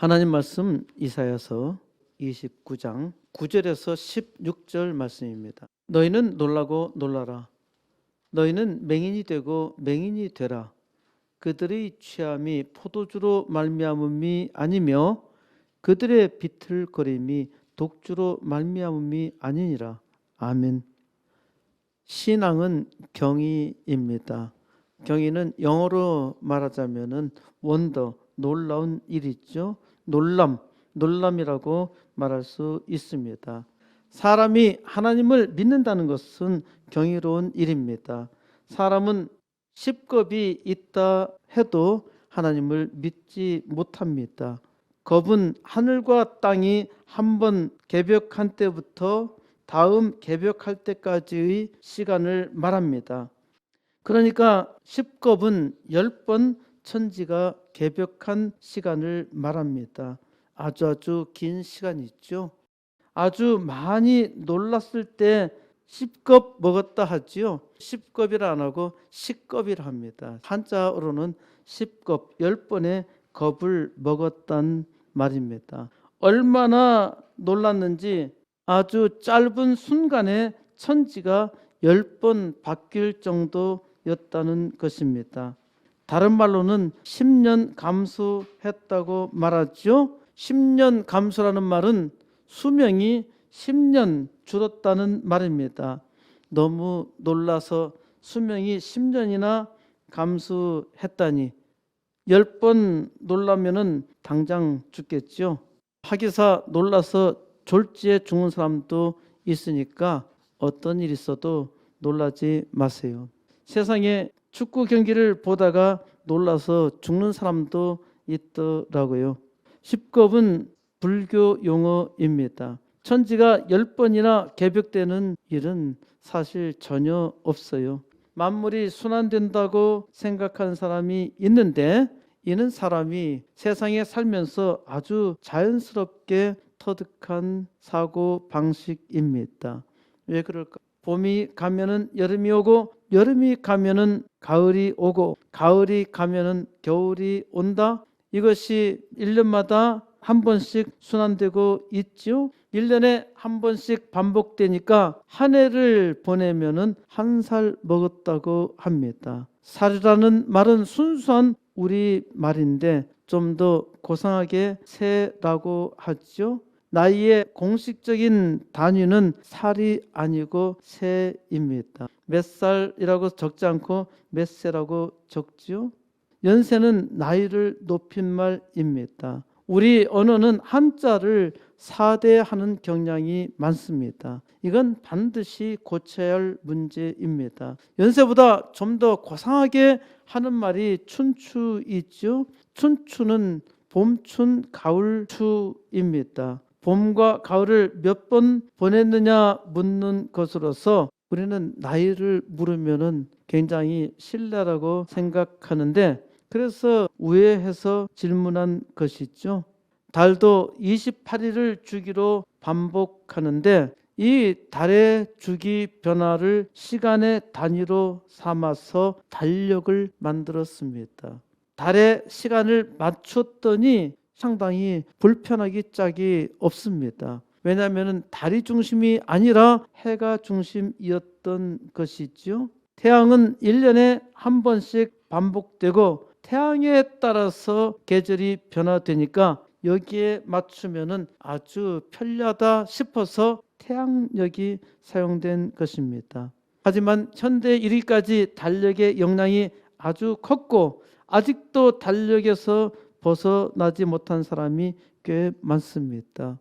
하나님 말씀 이사야서 29장 9절에서 16절 말씀입니다. 너희는 놀라고 놀라라. 너희는 맹인이 되고 맹인이 되라. 그들의 취함이 포도주로 말미암음이 아니며 그들의 비틀거림이 독주로 말미암음이 아니니라. 아멘. 신앙은 경이입니다. 경이는 영어로 말하자면은 원더, 놀라운 일이죠. 놀람이라고 말할 수 있습니다. 사람이 하나님을 믿는다는 것은 경이로운 일입니다. 사람은 10겁이 있다 해도 하나님을 믿지 못합니다. 겁은 하늘과 땅이 한번 개벽한 때부터 다음 개벽할 때까지의 시간을 말합니다. 그러니까 10겁은 10번 천지가 개벽한 시간을 말합니다. 아주 긴 시간이 있죠. 아주 많이 놀랐을 때 10겁 먹었다 하지요. 10겁이라 안 하고 10겁이라 합니다. 한자어로는 10겁, 10번의 겁을 먹었단 말입니다. 얼마나 놀랐는지 아주 짧은 순간에 천지가 10번 바뀔 정도였다는 것입니다. 다른 말로는 10년 감수했다고 말하죠. 10년 감수라는 말은 수명이 10년 줄었다는 말입니다. 너무 놀라서 수명이 10년이나 감수했다니 10번 놀라면은 당장 죽겠죠. 하기사 놀라서 졸지에 죽는 사람도 있으니까 어떤 일이 있어도 놀라지 마세요. 세상에 축구 경기를 보다가 놀라서 죽는 사람도 있더라고요. 10겁은 불교 용어입니다. 천지가 10번이나 개벽되는 일은 사실 전혀 없어요. 만물이 순환된다고 생각하는 사람이 있는데 이는 사람이 세상에 살면서 아주 자연스럽게 터득한 사고 방식입니다. 왜 그럴까? 봄이 가면은 여름이 오고 여름이 가면은 가을이 오고 가을이 가면은 겨울이 온다. 이것이 1년마다 한 번씩 순환되고 있죠. 1년에 한 번씩 반복되니까 한 해를 보내면은 한 살 먹었다고 합니다. 살이라는 말은 순수한 우리 말인데 좀 더 고상하게 세라고 하죠. 나이의 공식적인 단위는 살이 아니고 세입니다. 몇 살이라고 적지 않고 몇 세라고 적지요. 연세는 나이를 높인 말입니다. 우리 언어는 한자를 사대하는 경향이 많습니다. 이건 반드시 고쳐야 할 문제입니다. 연세보다 좀 더 고상하게 하는 말이 춘추이죠. 춘추는 봄춘 가을추입니다. 봄과 가을을 몇 번 보냈느냐 묻는 것으로서 우리는 나이를 물으면 굉장히 신뢰라고 생각하는데 그래서 우회해서 질문한 것이죠. 달도 28일을 주기로 반복하는데 이 달의 주기 변화를 시간의 단위로 삼아서 달력을 만들었습니다. 달의 시간을 맞췄더니 상당히 불편하기 짝이 없습니다. 왜냐하면 달이 중심이 아니라 해가 중심이었던 것이죠. 태양은 1년에 한 번씩 반복되고 태양에 따라서 계절이 변화되니까 여기에 맞추면은 아주 편리하다 싶어서 태양력이 사용된 것입니다. 하지만 현대 이르기까지 달력의 영향이 아주 컸고 아직도 달력에서 벗어나지 못한 사람이 꽤 많습니다.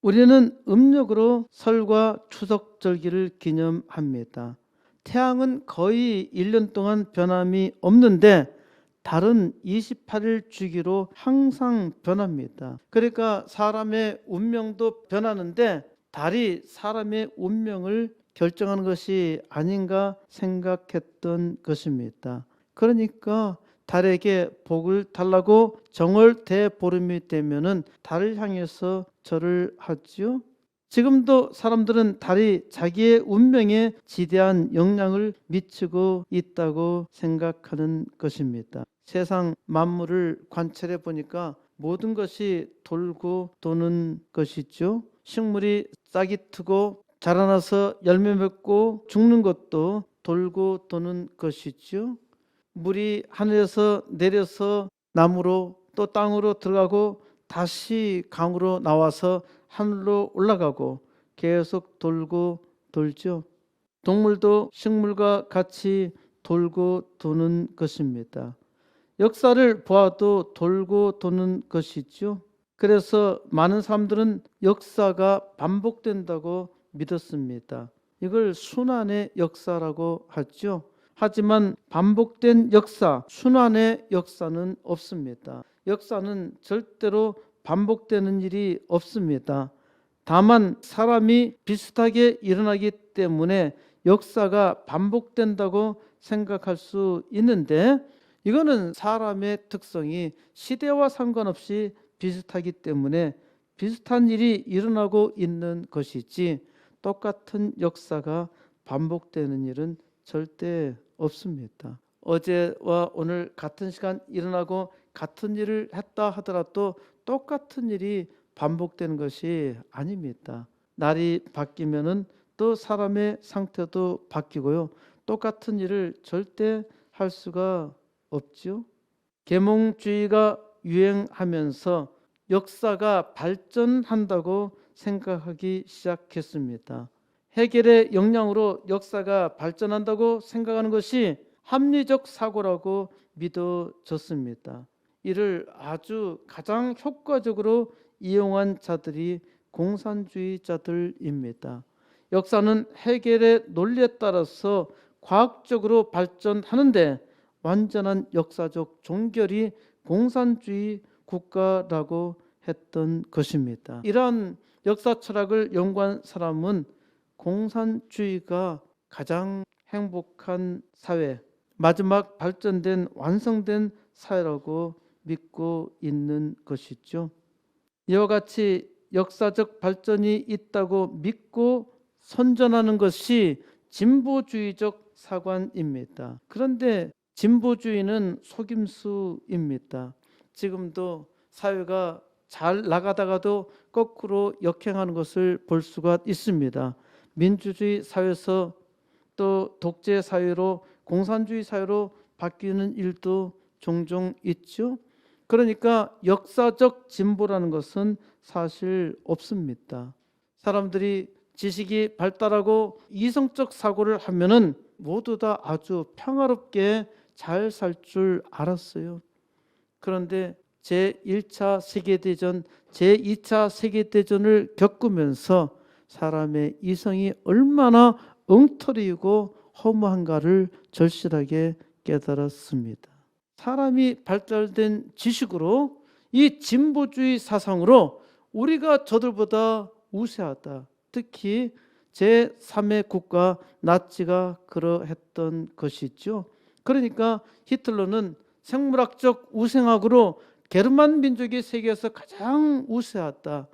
우리는 음력으로 설과 추석 절기를 기념합니다. 태양은 거의 1년 동안 변함이 없는데 달은 28일 주기로 항상 변합니다. 그러니까 사람의 운명도 변하는데 달이 사람의 운명을 결정하는 것이 아닌가 생각했던 것입니다. 그러니까 달에게 복을 달라고 정월 대보름이 되면은 달을 향해서 절을 하지요. 지금도 사람들은 달이 자기의 운명에 지대한 영향을 미치고 있다고 생각하는 것입니다. 세상 만물을 관찰해 보니까 모든 것이 돌고 도는 것이죠. 식물이 싹이 트고 자라나서 열매 맺고 죽는 것도 돌고 도는 것이죠. 물이 하늘에서 내려서 나무로 또 땅으로 들어가고 다시 강으로 나와서 하늘로 올라가고 계속 돌고 돌죠. 동물도 식물과 같이 돌고 도는 것입니다. 역사를 보아도 돌고 도는 것이죠. 그래서 많은 사람들은 역사가 반복된다고 믿었습니다. 이걸 순환의 역사라고 하죠. 하지만 반복된 역사, 순환의 역사는 없습니다. 역사는 절대로 반복되는 일이 없습니다. 다만 사람이 비슷하게 일어나기 때문에 역사가 반복된다고 생각할 수 있는데, 이거는 사람의 특성이 시대와 상관없이 비슷하기 때문에 비슷한 일이 일어나고 있는 것이지, 똑같은 역사가 반복되는 일은 절대 없습니다. 어제와 오늘 같은 시간 일어나고 같은 일을 했다 하더라도 똑같은 일이 반복되는 것이 아닙니다. 날이 바뀌면은 또 사람의 상태도 바뀌고요. 똑같은 일을 절대 할 수가 없죠. 계몽주의가 유행하면서 역사가 발전한다고 생각하기 시작했습니다. 해겔의 역량으로 역사가 발전한다고 생각하는 것이 합리적 사고라고 믿어졌습니다. 이를 아주 가장 효과적으로 이용한 자들이 공산주의자들입니다. 역사는 해겔의 논리에 따라서 과학적으로 발전하는데 완전한 역사적 종결이 공산주의 국가라고 했던 것입니다. 이러한 역사 철학을 연구한 사람은 공산주의가 가장 행복한 사회, 마지막 발전된 완성된 사회라고 믿고 있는 것이죠. 이와 같이 역사적 발전이 있다고 믿고 선전하는 것이 진보주의적 사관입니다. 그런데 진보주의는 속임수입니다. 지금도 사회가 잘 나가다가도 거꾸로 역행하는 것을 볼 수가 있습니다. 민주주의 사회에서 또 독재 사회로 공산주의 사회로 바뀌는 일도 종종 있죠. 그러니까 역사적 진보라는 것은 사실 없습니다. 사람들이 지식이 발달하고 이성적 사고를 하면은 모두 다 아주 평화롭게 잘 살 줄 알았어요. 그런데 제1차 세계대전, 제2차 세계대전을 겪으면서 사람의 이성이 얼마나 엉터리이고 허무한가를 절실하게 깨달았습니다. 사람이 발달된 지식으로, 이 진보주의 사상으로 우리가 저들보다 우세하다. 특히 제3의 국가 나치가 그러했던 것이죠. 그러니까 히틀러는 생물학적 우생학으로 게르만 민족이 세계에서 가장 우세하다.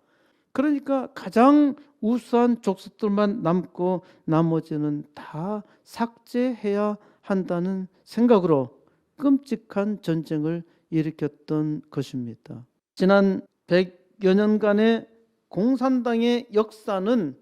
그러니까 가장 우수한 족속들만 남고 나머지는 다 삭제해야 한다는 생각으로 끔찍한 전쟁을 일으켰던 것입니다. 지난 100여 년간의 공산당의 역사는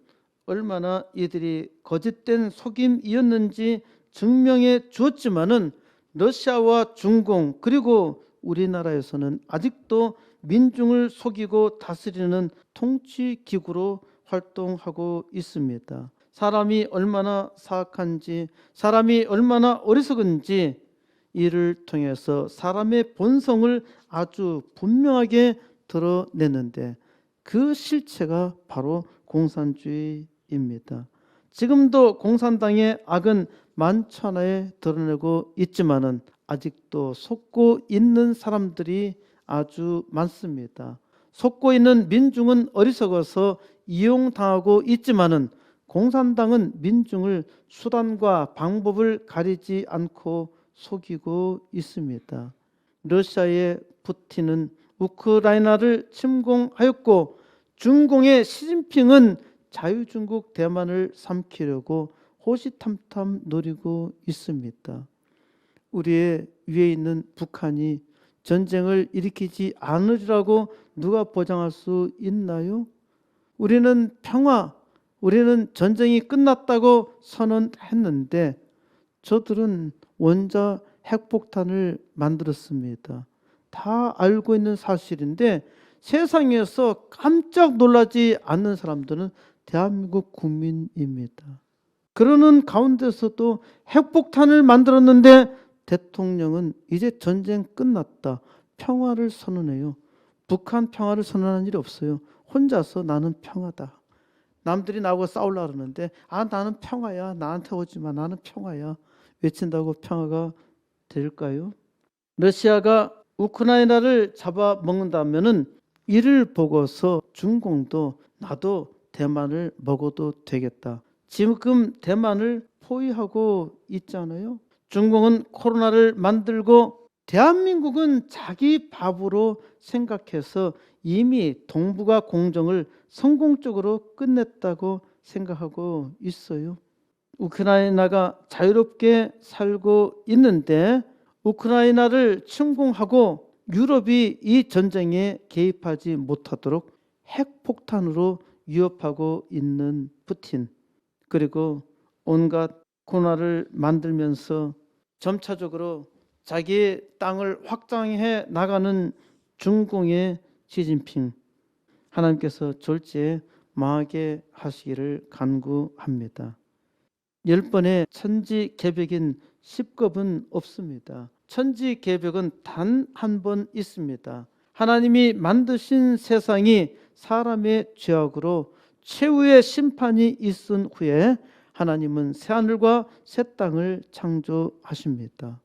얼마나 이들이 거짓된 속임이었는지 증명해 주었지만은 러시아와 중공 그리고 우리나라에서는 아직도 민중을 속이고 다스리는 통치기구로 활동하고 있습니다. 사람이 얼마나 사악한지, 사람이 얼마나 어리석은지 이를 통해서 사람의 본성을 아주 분명하게 드러내는데 그 실체가 바로 공산주의입니다. 지금도 공산당의 악은 만천하에 드러내고 있지만은 아직도 속고 있는 사람들이 아주 많습니다. 속고 있는 민중은 어리석어서 이용당하고 있지만은 공산당은 민중을 수단과 방법을 가리지 않고 속이고 있습니다. 러시아의 푸틴은 우크라이나를 침공하였고 중공의 시진핑은 자유중국 대만을 삼키려고 호시탐탐 노리고 있습니다. 우리의 위에 있는 북한이 전쟁을 일으키지 않으리라고 누가 보장할 수 있나요? 우리는 평화, 우리는 전쟁이 끝났다고 선언했는데 저들은 원자 핵폭탄을 만들었습니다. 다 알고 있는 사실인데 세상에서 깜짝 놀라지 않는 사람들은 대한민국 국민입니다. 그러는 가운데서도 핵폭탄을 만들었는데 대통령은 이제 전쟁 끝났다, 평화를 선언해요. 북한 평화를 선언한 일이 없어요. 혼자서 나는 평화다. 남들이 나하고 싸우려고 그러는데 나는 평화야, 나한테 오지 마, 나는 평화야 외친다고 평화가 될까요? 러시아가 우크라이나를 잡아먹는다면은 이를 보고서 중공도 나도 대만을 먹어도 되겠다. 지금 대만을 포위하고 있잖아요. 중공은 코로나를 만들고 대한민국은 자기 밥으로 생각해서 이미 동북아 공정을 성공적으로 끝냈다고 생각하고 있어요. 우크라이나가 자유롭게 살고 있는데 우크라이나를 침공하고 유럽이 이 전쟁에 개입하지 못하도록 핵폭탄으로 위협하고 있는 푸틴, 그리고 온갖 고난을 만들면서 점차적으로 자기의 땅을 확장해 나가는 중공의 시진핑, 하나님께서 졸지에 망하게 하시기를 간구합니다. 10번의 천지개벽인 10겁은 없습니다. 천지개벽은 단 한 번 있습니다. 하나님이 만드신 세상이 사람의 죄악으로 최후의 심판이 있은 후에 하나님은 새하늘과 새 땅을 창조하십니다.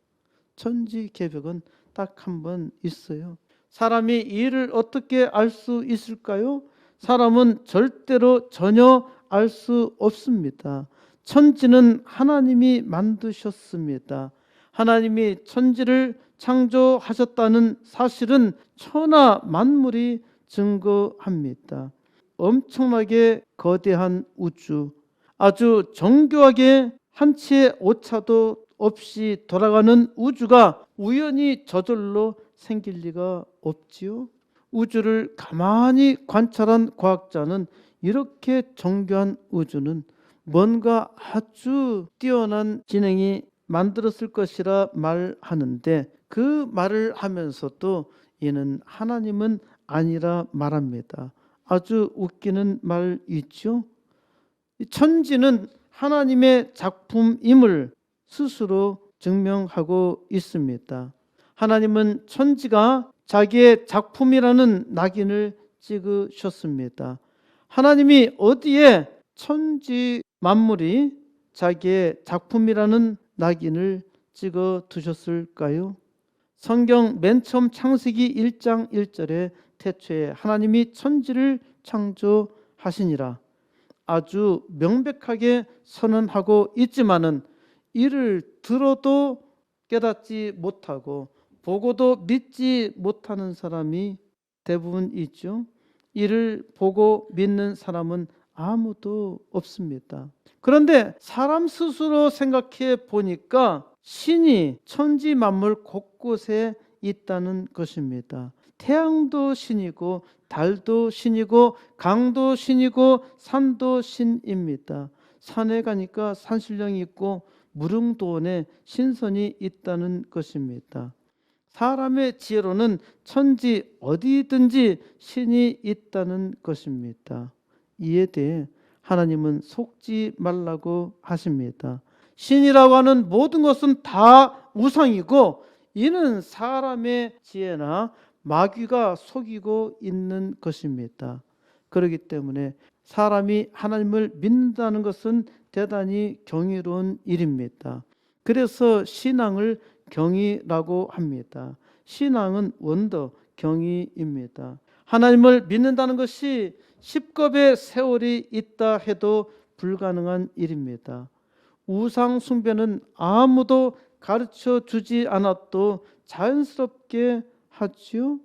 천지개벽은 딱 한 번 있어요. 사람이 이 일을 어떻게 알 수 있을까요? 사람은 절대로 전혀 알 수 없습니다. 천지는 하나님이 만드셨습니다. 하나님이 천지를 창조하셨다는 사실은 천하 만물이 증거합니다. 엄청나게 거대한 우주, 아주 정교하게 한 치의 오차도 없이 돌아가는 우주가 우연히 저절로 생길 리가 없지요. 우주를 가만히 관찰한 과학자는 이렇게 정교한 우주는 뭔가 아주 뛰어난 지능이 만들었을 것이라 말하는데 그 말을 하면서도 이는 하나님은 아니라 말합니다. 아주 웃기는 말이죠. 천지는 하나님의 작품임을 스스로 증명하고 있습니다. 하나님은 천지가 자기의 작품이라는 낙인을 찍으셨습니다. 하나님이 어디에 천지 만물이 자기의 작품이라는 낙인을 찍어 두셨을까요? 성경 맨 처음 창세기 1장 1절에 태초에 하나님이 천지를 창조하시니라 아주 명백하게 선언하고 있지만은 이를 들어도 깨닫지 못하고 보고도 믿지 못하는 사람이 대부분 있죠. 이를 보고 믿는 사람은 아무도 없습니다. 그런데 사람 스스로 생각해 보니까 신이 천지 만물 곳곳에 있다는 것입니다. 태양도 신이고 달도 신이고 강도 신이고 산도 신입니다. 산에 가니까 산신령이 있고 무릉도원에 신선이 있다는 것입니다. 사람의 지혜로는 천지 어디든지 신이 있다는 것입니다. 이에 대해 하나님은 속지 말라고 하십니다. 신이라고 하는 모든 것은 다 우상이고 이는 사람의 지혜나 마귀가 속이고 있는 것입니다. 그렇기 때문에 사람이 하나님을 믿는다는 것은 대단히 경이로운 일입니다. 그래서 신앙을 경이라고 합니다. 신앙은 원더, 경이입니다. 하나님을 믿는다는 것이 10겁의 세월이 있다 해도 불가능한 일입니다. 우상 숭배는 아무도 가르쳐 주지 않아도 자연스럽게 하지요.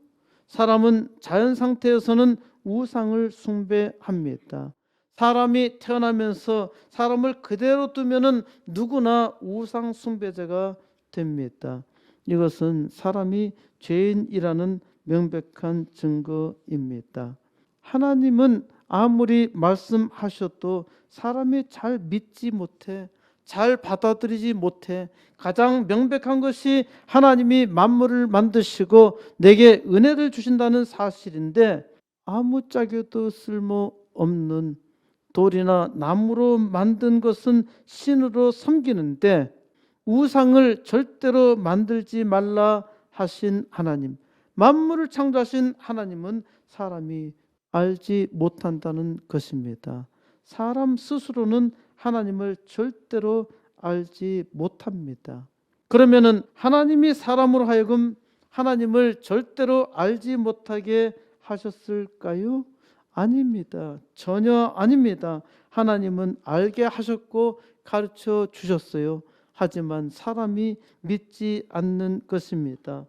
사람은 자연 상태에서는 우상을 숭배합니다. 사람이 태어나면서 사람을 그대로 두면은 누구나 우상 숭배자가 됩니다. 이것은 사람이 죄인이라는 명백한 증거입니다. 하나님은 아무리 말씀하셔도 사람이 잘 믿지 못해, 잘 받아들이지 못해. 가장 명백한 것이 하나님이 만물을 만드시고 내게 은혜를 주신다는 사실인데, 아무짝에도 쓸모없는 돌이나 나무로 만든 것은 신으로 섬기는데, 우상을 절대로 만들지 말라 하신 하나님, 만물을 창조하신 하나님은 사람이 알지 못한다는 것입니다. 사람 스스로는 하나님을 절대로 알지 못합니다. 그러면은 하나님이 사람으로 하여금 하나님을 절대로 알지 못하게 하셨을까요? 아닙니다. 전혀 아닙니다. 하나님은 알게 하셨고 가르쳐 주셨어요. 하지만 사람이 믿지 않는 것입니다.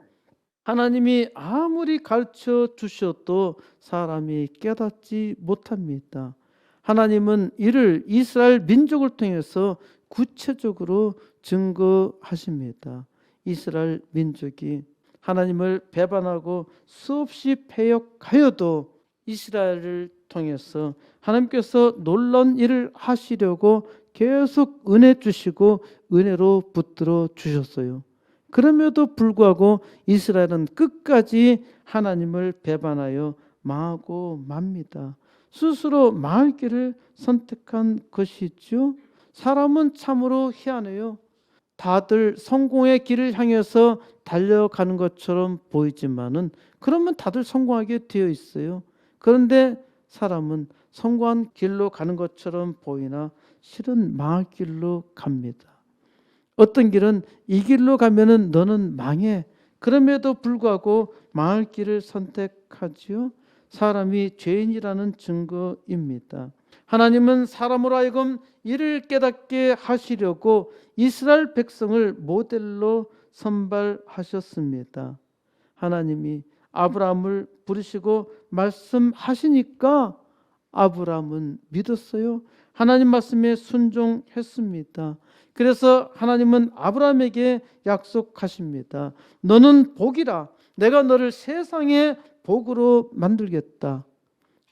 하나님이 아무리 가르쳐 주셔도 사람이 깨닫지 못합니다. 하나님은 이를 이스라엘 민족을 통해서 구체적으로 증거하십니다. 이스라엘 민족이 하나님을 배반하고 수없이 패역하여도 이스라엘을 통해서 하나님께서 놀라운 일을 하시려고 계속 은혜 주시고 은혜로 붙들어 주셨어요. 그럼에도 불구하고 이스라엘은 끝까지 하나님을 배반하여 망하고 맙니다. 스스로 망할 길을 선택한 것이죠. 사람은 참으로 희한해요. 다들 성공의 길을 향해서 달려가는 것처럼 보이지만은, 그러면 다들 성공하게 되어 있어요. 그런데 사람은 성공한 길로 가는 것처럼 보이나 실은 망할 길로 갑니다. 어떤 길은 이 길로 가면은 너는 망해. 그럼에도 불구하고 망할 길을 선택하지요. 사람이 죄인이라는 증거입니다. 하나님은 사람으로 하여금 이를 깨닫게 하시려고 이스라엘 백성을 모델로 선발하셨습니다. 하나님이 아브라함을 부르시고 말씀하시니까 아브라함은 믿었어요. 하나님 말씀에 순종했습니다. 그래서 하나님은 아브라함에게 약속하십니다. 너는 복이라. 내가 너를 세상의 복으로 만들겠다.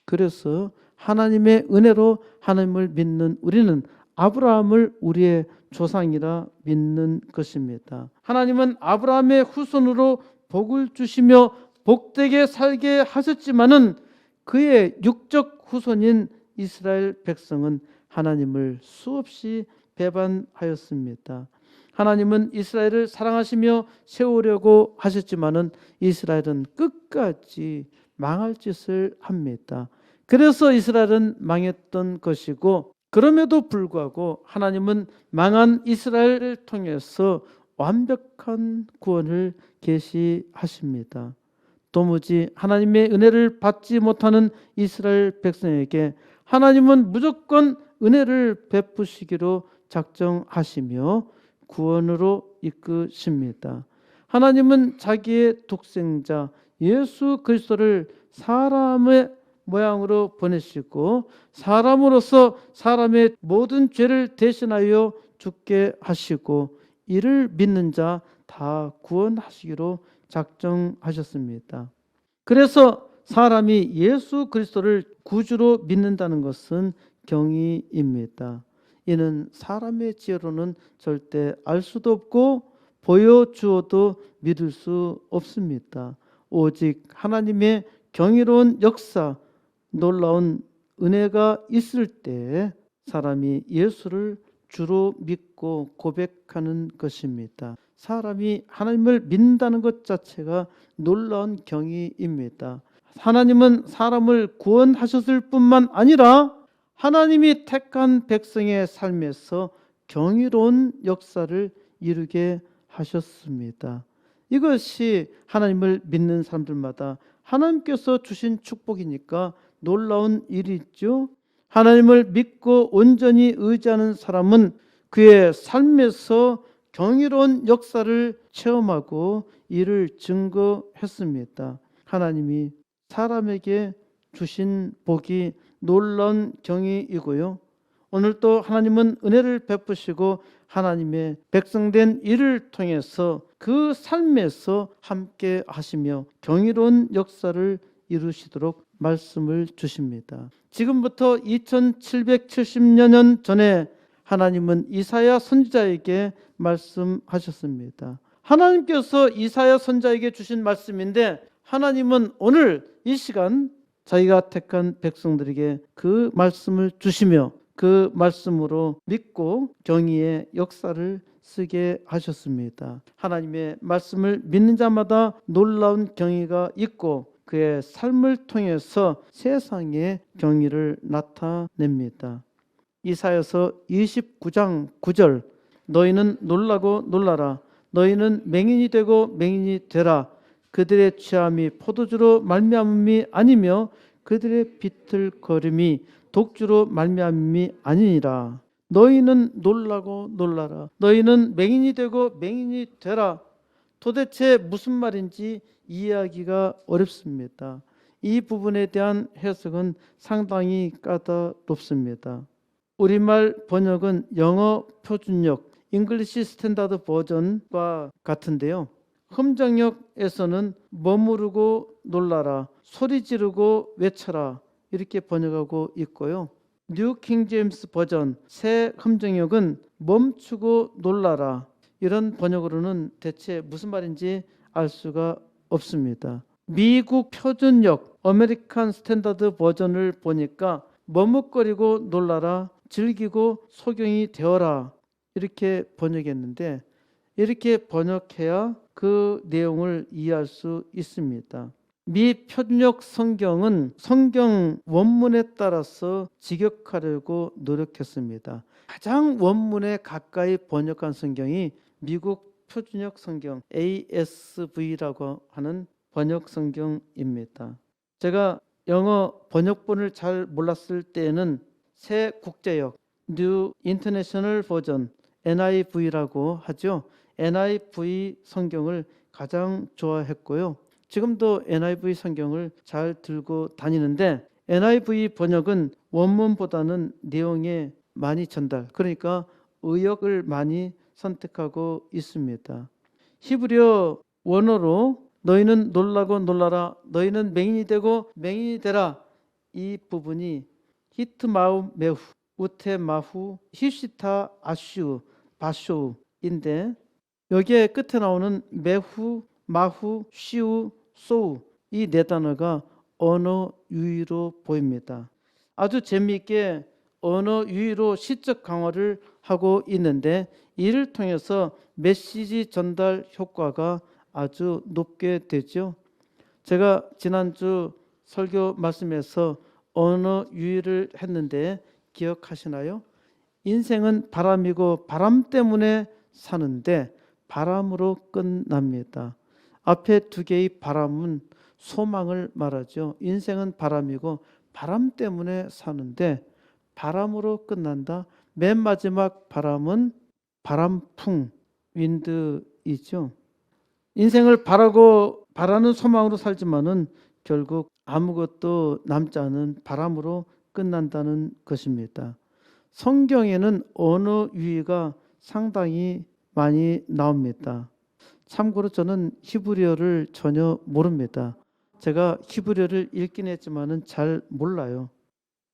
그래서 하나님의 은혜로 하나님을 믿는 우리는 아브라함을 우리의 조상이라 믿는 것입니다. 하나님은 아브라함의 후손으로 복을 주시며 복되게 살게 하셨지만은 그의 육적 후손인 이스라엘 백성은 하나님을 수없이 배반하였습니다. 하나님은 이스라엘을 사랑하시며 세우려고 하셨지만은 이스라엘은 끝까지 망할 짓을 합니다. 그래서 이스라엘은 망했던 것이고, 그럼에도 불구하고 하나님은 망한 이스라엘을 통해서 완벽한 구원을 계시하십니다. 도무지 하나님의 은혜를 받지 못하는 이스라엘 백성에게 하나님은 무조건 은혜를 베푸시기로 작정하시며 구원으로 이끄십니다. 하나님은 자기의 독생자 예수 그리스도를 사람의 모양으로 보내시고 사람으로서 사람의 모든 죄를 대신하여 죽게 하시고 이를 믿는 자 다 구원하시기로 작정하셨습니다. 그래서 사람이 예수 그리스도를 구주로 믿는다는 것은 경이입니다. 이는 사람의 지혜로는 절대 알 수도 없고 보여주어도 믿을 수 없습니다. 오직 하나님의 경이로운 역사, 놀라운 은혜가 있을 때 사람이 예수를 주로 믿고 고백하는 것입니다. 사람이 하나님을 믿는다는 것 자체가 놀라운 경이입니다. 하나님은 사람을 구원하셨을 뿐만 아니라 하나님이 택한 백성의 삶에서 경이로운 역사를 이루게 하셨습니다. 이것이 하나님을 믿는 사람들마다 하나님께서 주신 축복이니까 놀라운 일이죠. 하나님을 믿고 온전히 의지하는 사람은 그의 삶에서 경이로운 역사를 체험하고 이를 증거했습니다. 하나님이 사람에게 주신 복이 놀라운 경이이고요. 오늘도 하나님은 은혜를 베푸시고 하나님의 백성된 이를 통해서 그 삶에서 함께 하시며 경이로운 역사를 이루시도록 말씀을 주십니다. 지금부터 2770여 년 전에 하나님은 이사야 선지자에게 말씀하셨습니다. 하나님께서 이사야 선지자에게 주신 말씀인데 하나님은 오늘 이 시간 자기가 택한 백성들에게 그 말씀을 주시며 그 말씀으로 믿고 경의의 역사를 쓰게 하셨습니다. 하나님의 말씀을 믿는 자마다 놀라운 경의가 있고 그의 삶을 통해서 세상에 경의를 나타냅니다. 이사야서 29장 9절 너희는 놀라고 놀라라. 너희는 맹인이 되고 맹인이 되라. 그들의 취함이 포도주로 말미암음이 아니며 그들의 비틀거림이 독주로 말미암음이 아니니라. 너희는 놀라고 놀라라. 너희는 맹인이 되고 맹인이 되라. 도대체 무슨 말인지 이해하기가 어렵습니다. 이 부분에 대한 해석은 상당히 까다롭습니다. 우리말 번역은 영어 표준역 잉글리시 스탠다드 버전과 같은데요. 흠정역에서는 머무르고 놀라라, 소리 지르고 외쳐라 이렇게 번역하고 있고요. 뉴 킹제임스 버전 새 흠정역은 멈추고 놀라라 이런 번역으로는 대체 무슨 말인지 알 수가 없습니다. 미국 표준역 아메리칸 스탠다드 버전을 보니까 머뭇거리고 놀라라, 즐기고 소경이 되어라 이렇게 번역했는데 이렇게 번역해야 그 내용을 이해할 수 있습니다. 미 표준역 성경은 성경 원문에 따라서 직역하려고 노력했습니다. 가장 원문에 가까이 번역한 성경이 미국 표준역 성경 ASV라고 하는 번역 성경입니다. 제가 영어 번역본을 잘 몰랐을 때에는 새 국제역 New International Version NIV라고 하죠. NIV 성경을 가장 좋아했고요. 지금도 NIV 성경을 잘 들고 다니는데 NIV 번역은 원문보다는 내용에 많이 전달, 그러니까 의역을 많이 선택하고 있습니다. 히브리어 원어로 너희는 놀라고 놀라라, 너희는 맹인이 되고 맹인이 되라 이 부분이 히트마우 메후, 우테마후, 히시타 아슈, 바쇼인데 여기에 끝에 나오는 메후, 마후, 시우, 소우 이 네 단어가 언어 유희로 보입니다. 아주 재미있게 언어 유희로 시적 강화를 하고 있는데 이를 통해서 메시지 전달 효과가 아주 높게 되죠. 제가 지난주 설교 말씀에서 언어 유희를 했는데 기억하시나요? 인생은 바람이고 바람 때문에 사는데 바람으로 끝납니다. 앞에 두 개의 바람은 소망을 말하죠. 인생은 바람이고 바람 때문에 사는데 바람으로 끝난다. 맨 마지막 바람은 바람풍, 윈드이죠. 인생을 바라는 소망으로 살지만은 결국 아무것도 남지 않은 바람으로 끝난다는 것입니다. 성경에는 언어 유희가 상당히 많이 나옵니다. 참고로 저는 히브리어를 전혀 모릅니다. 제가 히브리어를 읽긴 했지만은 잘 몰라요.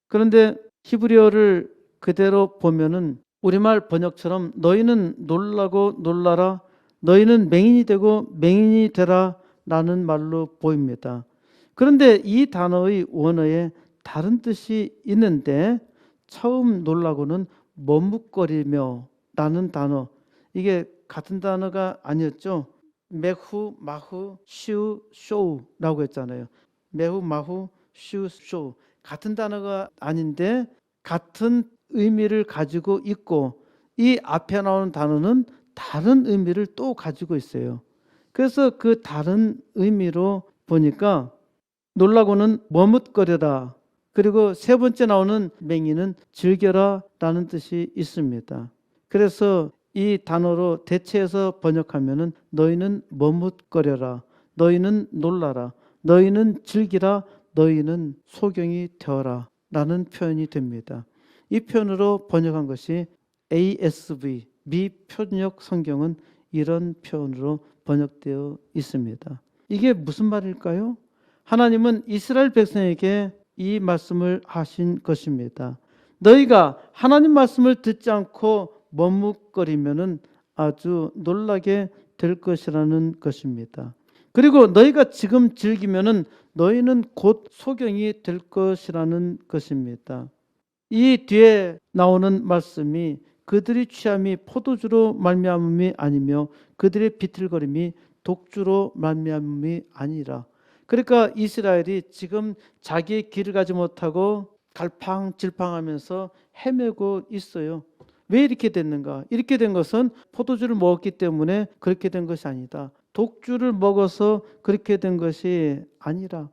그런데 히브리어를 그대로 보면은 우리말 번역처럼 너희는 놀라고 놀라라, 너희는 맹인이 되고 맹인이 되라 라는 말로 보입니다. 그런데 이 단어의 원어에 다른 뜻이 있는데 처음 놀라고는 머뭇거리며 라는 단어, 이게 같은 단어가 아니었죠. 메후, 마후, 시우, 쇼우라고 했잖아요. 메후, 마후, 시우, 쇼우 같은 단어가 아닌데 같은 의미를 가지고 있고 이 앞에 나오는 단어는 다른 의미를 또 가지고 있어요. 그래서 그 다른 의미로 보니까 놀라고는 머뭇거려라, 그리고 세 번째 나오는 맹인은 즐겨라 라는 뜻이 있습니다. 그래서 이 단어로 대체해서 번역하면은 너희는 머뭇거려라, 너희는 놀라라, 너희는 즐기라, 너희는 소경이 되어라 라는 표현이 됩니다. 이 표현으로 번역한 것이 ASV, 미편역 성경은 이런 표현으로 번역되어 있습니다. 이게 무슨 말일까요? 하나님은 이스라엘 백성에게 이 말씀을 하신 것입니다. 너희가 하나님 말씀을 듣지 않고 머뭇거리면은 아주 놀라게 될 것이라는 것입니다. 그리고 너희가 지금 즐기면은 너희는 곧 소경이 될 것이라는 것입니다. 이 뒤에 나오는 말씀이 그들의 취함이 포도주로 말미암음이 아니며 그들의 비틀거림이 독주로 말미암음이 아니라. 그러니까 이스라엘이 지금 자기의 길을 가지 못하고 갈팡질팡하면서 헤매고 있어요. 왜 이렇게 됐는가? 이렇게 된 것은 포도주를 먹었기 때문에 그렇게 된 것이 아니다. 독주를 먹어서 그렇게 된 것이 아니라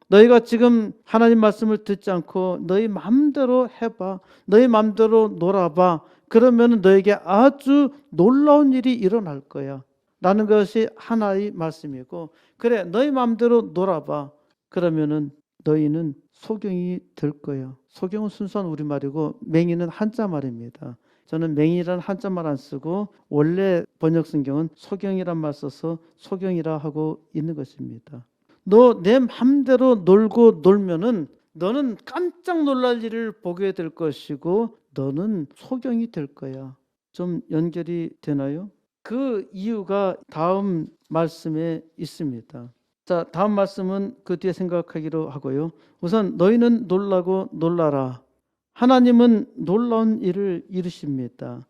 너희가 지금 하나님 말씀을 듣지 않고 너희 마음대로 해봐. 너희 마음대로 놀아봐. 그러면 너에게 아주 놀라운 일이 일어날 거야. 라는 것이 하나의 말씀이고, 그래 너희 마음대로 놀아봐. 그러면은 너희는 소경이 될 거야. 소경은 순수한 우리말이고 맹인은 한자 말입니다. 저는 맹인이라는 한자말 안 쓰고 원래 번역 성경은 소경이란 말 써서 소경이라 하고 있는 것입니다. 너 내 맘대로 놀고 놀면은 너는 깜짝 놀랄 일을 보게 될 것이고 너는 소경이 될 거야. 좀 연결이 되나요? 그 이유가 다음 말씀에 있습니다. 자, 다음 말씀은 그 뒤에 생각하기로 하고요. 우선 너희는 놀라고 놀라라. 하나님은 놀라운 일을 이루십니다.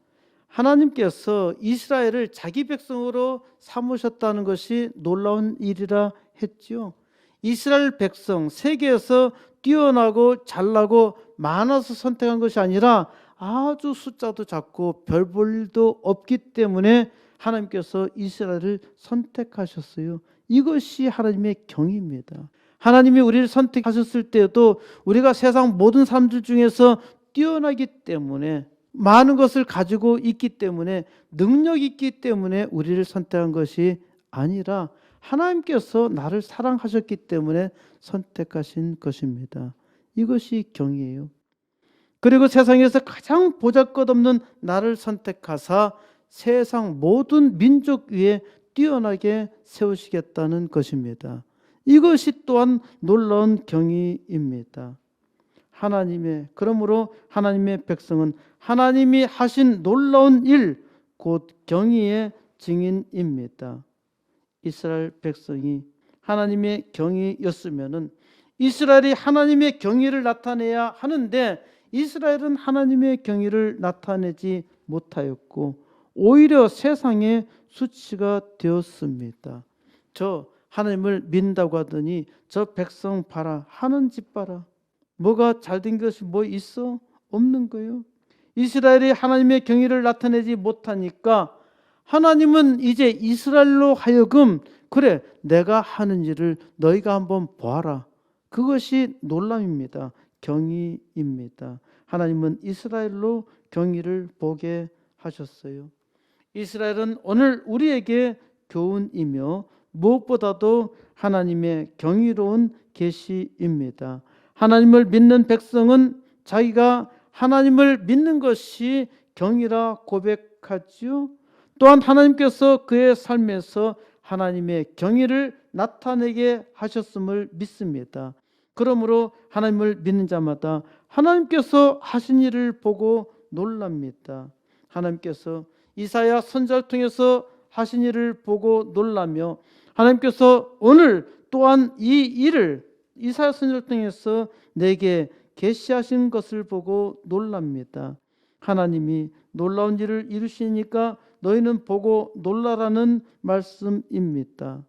하나님께서 이스라엘을 자기 백성으로 삼으셨다는 것이 놀라운 일이라 했죠. 이스라엘 백성, 세계에서 뛰어나고 잘나고 많아서 선택한 것이 아니라 아주 숫자도 작고 별 볼 일도 없기 때문에 하나님께서 이스라엘을 선택하셨어요. 이것이 하나님의 경입니다. 하나님이 우리를 선택하셨을 때도 우리가 세상 모든 사람들 중에서 뛰어나기 때문에 많은 것을 가지고 있기 때문에 능력이 있기 때문에 우리를 선택한 것이 아니라 하나님께서 나를 사랑하셨기 때문에 선택하신 것입니다. 이것이 경이에요. 그리고 세상에서 가장 보잘것없는 나를 선택하사 세상 모든 민족 위에 뛰어나게 세우시겠다는 것입니다. 이것이 또한 놀라운 경이입니다. 그러므로 하나님의 백성은 하나님이 하신 놀라운 일, 곧 경이의 증인입니다. 이스라엘 백성이 하나님의 경이였으면은 이스라엘이 하나님의 경이를 나타내야 하는데 이스라엘은 하나님의 경이를 나타내지 못하였고 오히려 세상의 수치가 되었습니다. 저 하나님을 믿는다고 하더니 저 백성 봐라, 하는 짓 봐라. 뭐가 잘된 것이 뭐 있어? 없는 거예요. 이스라엘이 하나님의 경의를 나타내지 못하니까 하나님은 이제 이스라엘로 하여금 그래 내가 하는 일을 너희가 한번 보아라. 그것이 놀람입니다. 경의입니다. 하나님은 이스라엘로 경의를 보게 하셨어요. 이스라엘은 오늘 우리에게 교훈이며 무엇보다도 하나님의 경이로운 계시입니다. 하나님을 믿는 백성은 자기가 하나님을 믿는 것이 경이라 고백하지요. 또한 하나님께서 그의 삶에서 하나님의 경의를 나타내게 하셨음을 믿습니다. 그러므로 하나님을 믿는 자마다 하나님께서 하신 일을 보고 놀랍니다. 하나님께서 이사야 선지자를 통해서 하신 일을 보고 놀라며 하나님께서 오늘 또한 이 일을 이사야 선지자를 통해서 내게 계시하신 것을 보고 놀랍니다. 하나님이 놀라운 일을 이루시니까 너희는 보고 놀라라는 말씀입니다.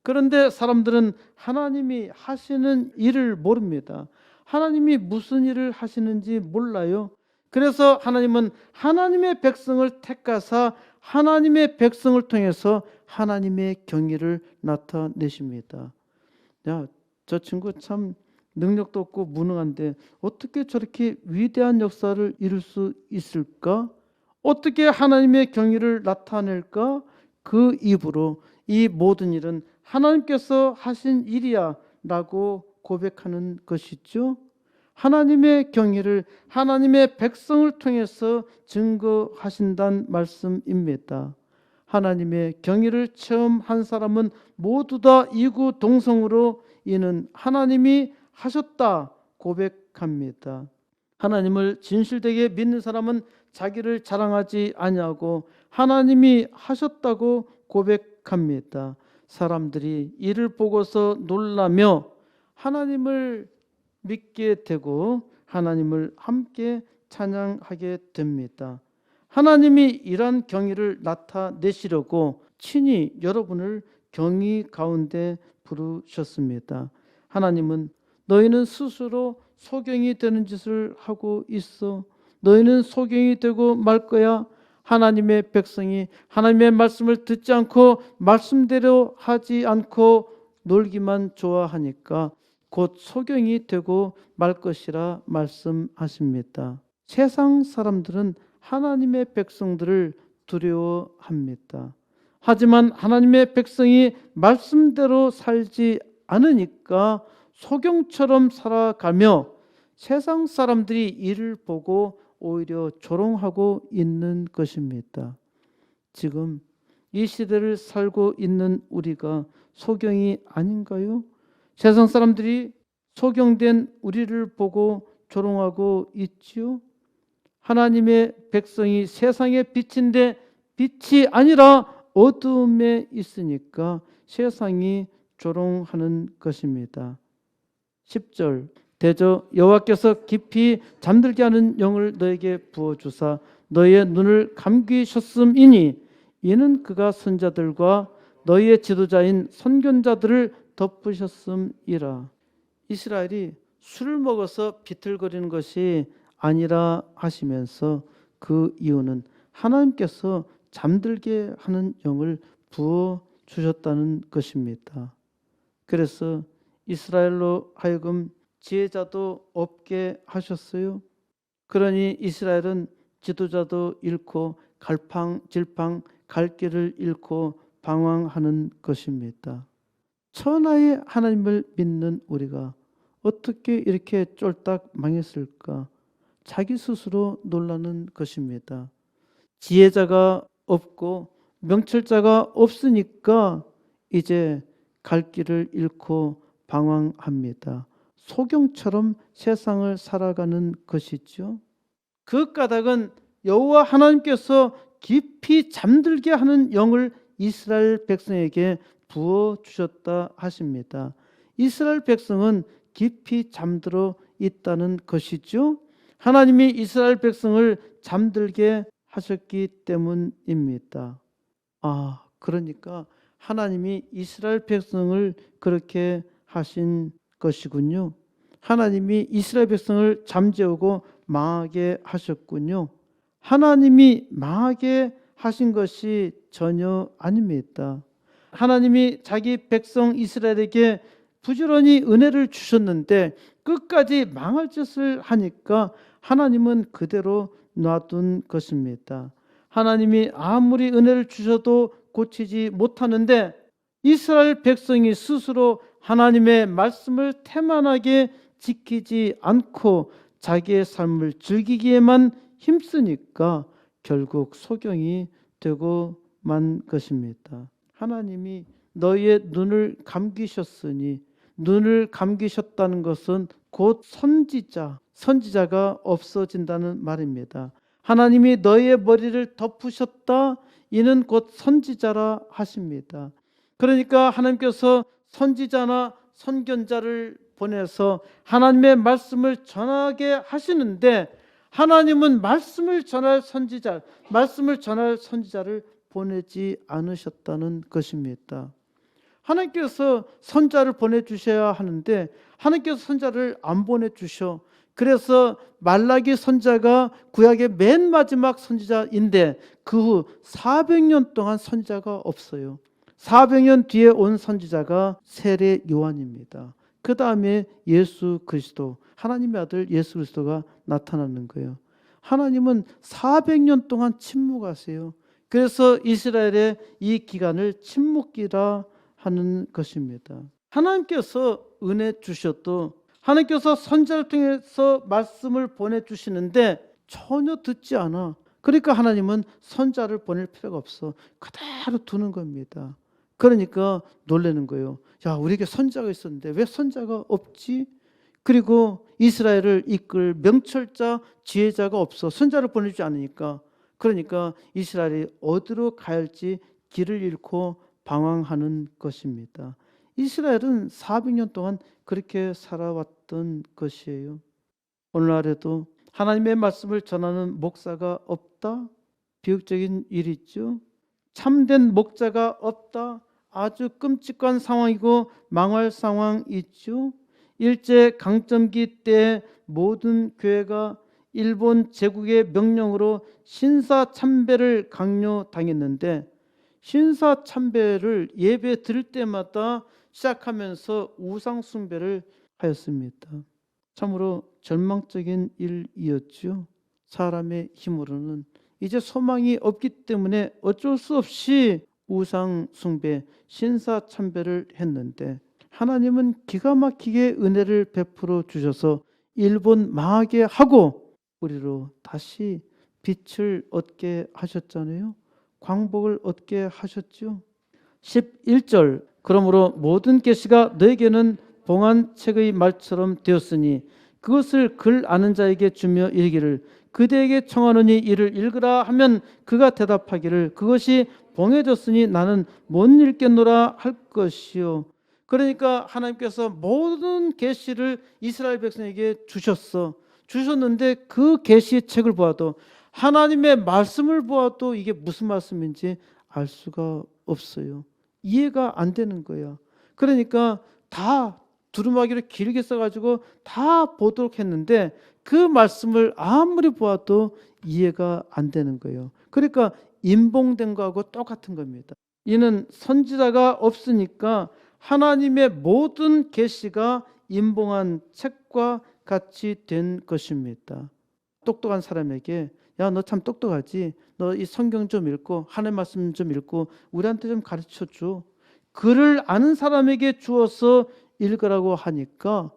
그런데 사람들은 하나님이 하시는 일을 모릅니다. 하나님이 무슨 일을 하시는지 몰라요. 그래서 하나님은 하나님의 백성을 택하사 하나님의 백성을 통해서 하나님의 경의를 나타내십니다. 야, 저 친구 참 능력도 없고 무능한데 어떻게 저렇게 위대한 역사를 이룰 수 있을까? 어떻게 하나님의 경의를 나타낼까? 그 입으로 이 모든 일은 하나님께서 하신 일이야 라고 고백하는 것이죠. 하나님의 경의를 하나님의 백성을 통해서 증거하신다는 말씀입니다. 하나님의 경의를 처음 한 사람은 모두 다 이구동성으로 이는 하나님이 하셨다 고백합니다. 하나님을 진실되게 믿는 사람은 자기를 자랑하지 아니하고 하나님이 하셨다고 고백합니다. 사람들이 이를 보고서 놀라며 하나님을 믿게 되고 하나님을 함께 찬양하게 됩니다. 하나님이 이러한 경의를 나타내시려고 친히 여러분을 경의 가운데 부르셨습니다. 하나님은 너희는 스스로 소경이 되는 짓을 하고 있어. 너희는 소경이 되고 말 거야. 하나님의 백성이 하나님의 말씀을 듣지 않고 말씀대로 하지 않고 놀기만 좋아하니까 곧 소경이 되고 말 것이라 말씀하십니다. 세상 사람들은 하나님의 백성들을 두려워합니다. 하지만 하나님의 백성이 말씀대로 살지 않으니까 소경처럼 살아가며 세상 사람들이 이를 보고 오히려 조롱하고 있는 것입니다. 지금 이 시대를 살고 있는 우리가 소경이 아닌가요? 세상 사람들이 소경된 우리를 보고 조롱하고 있지요. 하나님의 백성이 세상의 빛인데 빛이 아니라 어둠에 있으니까 세상이 조롱하는 것입니다. 10절 대저 여호와께서 깊이 잠들게 하는 영을 너에게 부어주사 너희의 눈을 감기셨음이니 이는 그가 선자들과 너희의 지도자인 선견자들을 덮으셨음이라. 이스라엘이 술을 먹어서 비틀거리는 것이 아니라 하시면서 그 이유는 하나님께서 잠들게 하는 영을 부어 주셨다는 것입니다. 그래서 이스라엘로 하여금 지혜자도 없게 하셨어요. 그러니 이스라엘은 지도자도 잃고 갈팡질팡 갈 길을 잃고 방황하는 것입니다. 천하의 하나님을 믿는 우리가 어떻게 이렇게 쫄딱 망했을까? 자기 스스로 놀라는 것입니다. 지혜자가 없고 명철자가 없으니까 이제 갈 길을 잃고 방황합니다. 소경처럼 세상을 살아가는 것이죠. 그 까닭은 여호와 하나님께서 깊이 잠들게 하는 영을 이스라엘 백성에게 부어 주셨다 하십니다. 이스라엘 백성은 깊이 잠들어 있다는 것이죠. 하나님이 이스라엘 백성을 잠들게 하셨기 때문입니다. 그러니까 하나님이 이스라엘 백성을 그렇게 하신 것이군요. 하나님이 이스라엘 백성을 잠재우고 망하게 하셨군요. 하나님이 망하게 하신 것이 전혀 아닙니다. 하나님이 자기 백성 이스라엘에게 부지런히 은혜를 주셨는데 끝까지 망할 짓을 하니까 하나님은 그대로 놔둔 것입니다. 하나님이 아무리 은혜를 주셔도 고치지 못하는데 이스라엘 백성이 스스로 하나님의 말씀을 태만하게 지키지 않고 자기의 삶을 즐기기에만 힘쓰니까 결국 소경이 되고 만 것입니다. 하나님이 너희의 눈을 감기셨으니 눈을 감기셨다는 것은 곧 선지자가 없어진다는 말입니다. 하나님이 너희의 머리를 덮으셨다. 이는 곧 선지자라 하십니다. 그러니까 하나님께서 선지자나 선견자를 보내서 하나님의 말씀을 전하게 하시는데 하나님은 말씀을 전할 선지자를 보내지 않으셨다는 것입니다. 하나님께서 선자를 보내주셔야 하는데 하나님께서 선자를 안 보내주셔. 그래서 말라기 선자가 구약의 맨 마지막 선지자인데 그 후 400년 동안 선지자가 없어요. 400년 뒤에 온 선지자가 세례 요한입니다. 그 다음에 예수 그리스도, 하나님의 아들 예수 그리스도가 나타나는 거예요. 하나님은 400년 동안 침묵하세요. 그래서 이스라엘의 이 기간을 침묵기라 하는 것입니다. 하나님께서 은혜 주셔도 하나님께서 선지자를 통해서 말씀을 보내주시는데 전혀 듣지 않아. 그러니까 하나님은 선지자를 보낼 필요가 없어. 그대로 두는 겁니다. 그러니까 놀라는 거예요. 야, 우리에게 선지자가 있었는데 왜 선지자가 없지? 그리고 이스라엘을 이끌 명철자, 지혜자가 없어. 선지자를 보내주지 않으니까. 그러니까 이스라엘이 어디로 가야 할지 길을 잃고 방황하는 것입니다. 이스라엘은 400년 동안 그렇게 살아왔던 것이에요. 오늘날에도 하나님의 말씀을 전하는 목사가 없다? 비극적인 일이죠. 참된 목자가 없다? 아주 끔찍한 상황이고 망할 상황이죠. 일제 강점기 때 모든 교회가 일본 제국의 명령으로 신사참배를 강요당했는데 신사참배를 예배 드릴 때마다 시작하면서 우상숭배를 하였습니다. 참으로 절망적인 일이었죠. 사람의 힘으로는 이제 소망이 없기 때문에 어쩔 수 없이 우상숭배, 신사참배를 했는데 하나님은 기가 막히게 은혜를 베풀어 주셔서 일본 망하게 하고 우리로 다시 빛을 얻게 하셨잖아요. 광복을 얻게 하셨죠. 11절 그러므로 모든 계시가 너에게는 봉안책의 말처럼 되었으니 그것을 글 아는 자에게 주며 이르기를 그대에게 청하노니 이를 읽으라 하면 그가 대답하기를 그것이 봉해졌으니 나는 못 읽겠노라 할 것이요. 그러니까 하나님께서 모든 계시를 이스라엘 백성에게 주셨는데 그 계시의 책을 보아도 하나님의 말씀을 보아도 이게 무슨 말씀인지 알 수가 없어요. 이해가 안 되는 거야. 그러니까 다 두루마기를 길게 써가지고 다 보도록 했는데 그 말씀을 아무리 보아도 이해가 안 되는 거예요. 그러니까 인봉된 거하고 똑같은 겁니다. 이는 선지자가 없으니까 하나님의 모든 계시가 인봉한 책과 같이 된 것입니다. 똑똑한 사람에게 야, 너 참 똑똑하지? 너 이 성경 좀 읽고 하나님 말씀 좀 읽고 우리한테 좀 가르쳐 줘. 글을 아는 사람에게 주어서 읽으라고 하니까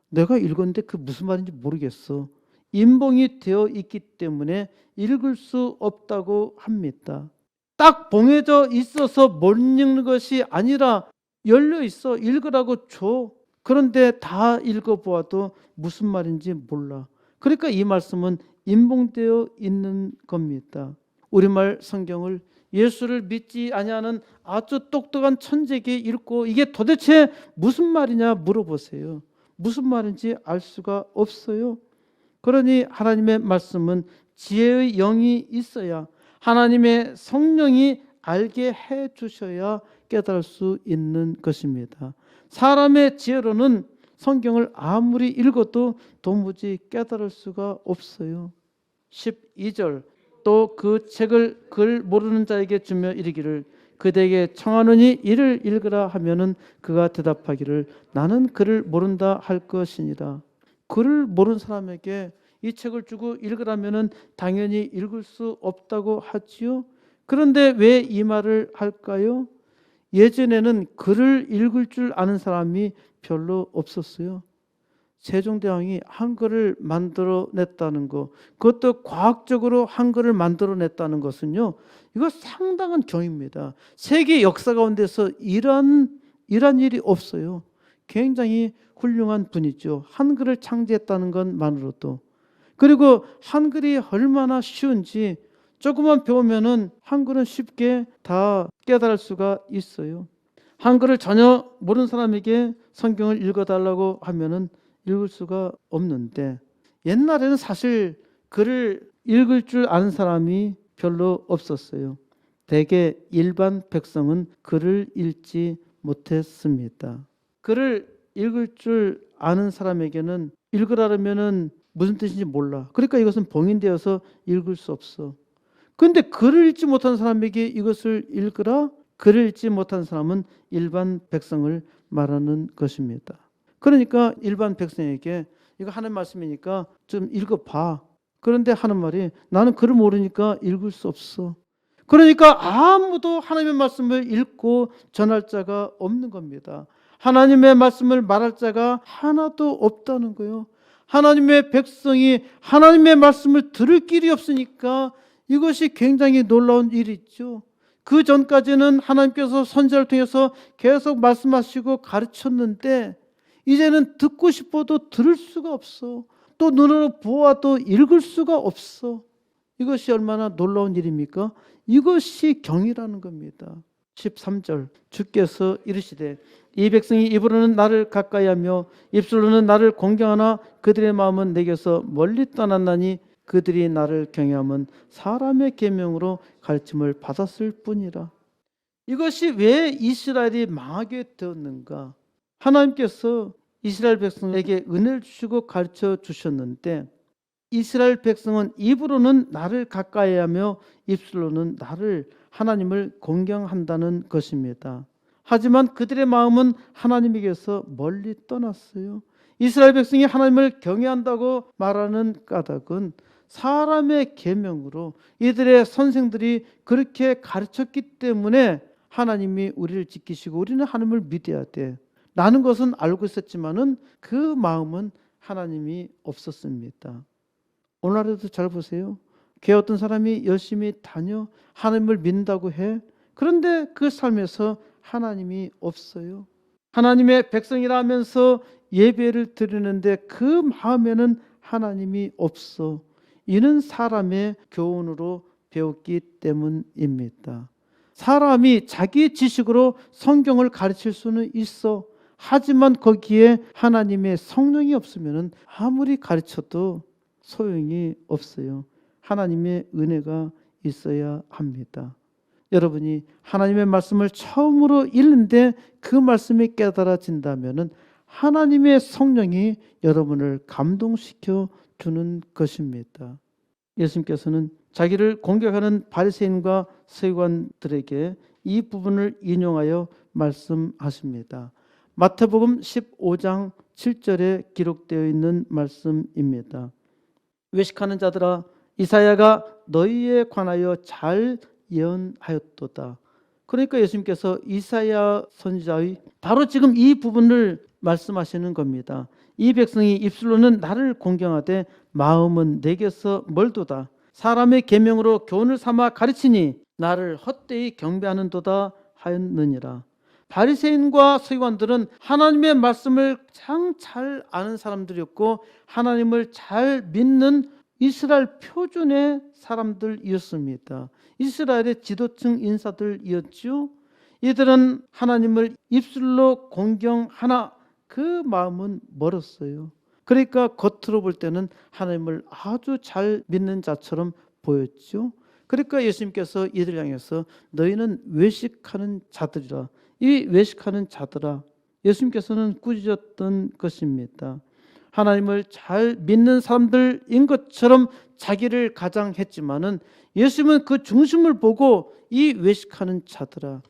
내가 읽었는데 그 무슨 말인지 모르겠어. 인봉이 되어 있기 때문에 읽을 수 없다고 합니다. 딱 봉해져 있어서 못 읽는 것이 아니라 열려 있어. 읽으라고 줘. 그런데 다 읽어보아도 무슨 말인지 몰라. 그러니까 이 말씀은 인봉되어 있는 겁니다. 우리말 성경을 예수를 믿지 아니하는 아주 똑똑한 천재에게 읽고 이게 도대체 무슨 말이냐 물어보세요. 무슨 말인지 알 수가 없어요. 그러니 하나님의 말씀은 지혜의 영이 있어야 하나님의 성령이 알게 해 주셔야 깨달을 수 있는 것입니다. 사람의 지혜로는 성경을 아무리 읽어도 도무지 깨달을 수가 없어요. 12절 또 그 책을 글 모르는 자에게 주며 이르기를 그대에게 청하노니 이를 읽으라 하면은 그가 대답하기를 나는 글을 모른다 할 것이니라. 글을 모르는 사람에게 이 책을 주고 읽으라면은 당연히 읽을 수 없다고 하지요. 그런데 왜 이 말을 할까요? 예전에는 글을 읽을 줄 아는 사람이 별로 없었어요. 세종대왕이 한글을 만들어냈다는 것, 그것도 과학적으로 한글을 만들어냈다는 것은요, 이거 상당한 경입니다. 세계 역사 가운데서 이런 일이 없어요. 굉장히 훌륭한 분이죠. 한글을 창제했다는 것만으로도. 그리고 한글이 얼마나 쉬운지 조금만 배우면은 한글은 쉽게 다 깨달을 수가 있어요. 한글을 전혀 모르는 사람에게 성경을 읽어달라고 하면은 읽을 수가 없는데 옛날에는 사실 글을 읽을 줄 아는 사람이 별로 없었어요. 대개 일반 백성은 글을 읽지 못했습니다. 글을 읽을 줄 아는 사람에게는 읽으라면은 무슨 뜻인지 몰라. 그러니까 이것은 봉인되어서 읽을 수 없어. 그런데 글을 읽지 못한 사람에게 이것을 읽으라? 글을 읽지 못한 사람은 일반 백성을 말하는 것입니다. 그러니까 일반 백성에게 이거 하나님 말씀이니까 좀 읽어봐. 그런데 하는 말이 나는 글을 모르니까 읽을 수 없어. 그러니까 아무도 하나님의 말씀을 읽고 전할 자가 없는 겁니다. 하나님의 말씀을 말할 자가 하나도 없다는 거예요. 하나님의 백성이 하나님의 말씀을 들을 길이 없으니까 이것이 굉장히 놀라운 일이죠. 그 전까지는 하나님께서 선지자를 통해서 계속 말씀하시고 가르쳤는데 이제는 듣고 싶어도 들을 수가 없어. 또 눈으로 보아도 읽을 수가 없어. 이것이 얼마나 놀라운 일입니까? 이것이 경이라는 겁니다. 13절 주께서 이르시되 이 백성이 입으로는 나를 가까이하며 입술로는 나를 공경하나 그들의 마음은 내게서 멀리 떠났나니 그들이 나를 경외함은 사람의 계명으로 가르침을 받았을 뿐이라. 이것이 왜 이스라엘이 망하게 되었는가? 하나님께서 이스라엘 백성에게 은혜를 주시고 가르쳐 주셨는데 이스라엘 백성은 입으로는 나를 가까이하며 입술로는 나를 하나님을 공경한다는 것입니다. 하지만 그들의 마음은 하나님에게서 멀리 떠났어요. 이스라엘 백성이 하나님을 경외한다고 말하는 까닭은 사람의 계명으로 이들의 선생들이 그렇게 가르쳤기 때문에 하나님이 우리를 지키시고 우리는 하나님을 믿어야 돼. 라는 것은 알고 있었지만은 그 마음은 하나님이 없었습니다. 오늘날에도 잘 보세요. 교회 어떤 사람이 열심히 다녀 하나님을 믿는다고 해. 그런데 그 삶에서 하나님이 없어요. 하나님의 백성이라 하면서 예배를 드리는데 그 마음에는 하나님이 없어. 이는 사람의 교훈으로 배웠기 때문입니다. 사람이 자기 지식으로 성경을 가르칠 수는 있어. 하지만 거기에 하나님의 성령이 없으면 아무리 가르쳐도 소용이 없어요. 하나님의 은혜가 있어야 합니다. 여러분이 하나님의 말씀을 처음으로 읽는데 그 말씀이 깨달아진다면 하나님의 성령이 여러분을 감동시켜 주는 것입니다. 예수님께서는 자기를 공격하는 바리새인과 서기관들에게 이 부분을 인용하여 말씀하십니다. 마태복음 15장 7절에 기록되어 있는 말씀입니다. 외식하는 자들아 이사야가 너희에 관하여 잘 예언하였도다. 그러니까 예수님께서 이사야 선지자의 바로 지금 이 부분을 말씀하시는 겁니다. 이 백성이 입술로는 나를 공경하되 마음은 내게서 멀도다. 사람의 계명으로 교훈을 삼아 가르치니 나를 헛되이 경배하는도다 하였느니라. 바리새인과 서기관들은 하나님의 말씀을 가장 잘 아는 사람들이었고 하나님을 잘 믿는 이스라엘 표준의 사람들이었습니다. 이스라엘의 지도층 인사들이었죠. 이들은 하나님을 입술로 공경하나 그 마음은 멀었어요. 그러니까 겉으로 볼 때는 하나님을 아주 잘 믿는 자처럼 보였죠. 그러니까 예수님께서 이들 향해서 너희는 외식하는 자들이라. 이 외식하는 자들아, 예수님께서는 꾸짖었던 것입니다. 하나님을 잘 믿는 사람들인 것처럼 자기를 가장했지만은 예수님은 그 중심을 보고 이 외식하는 자들아,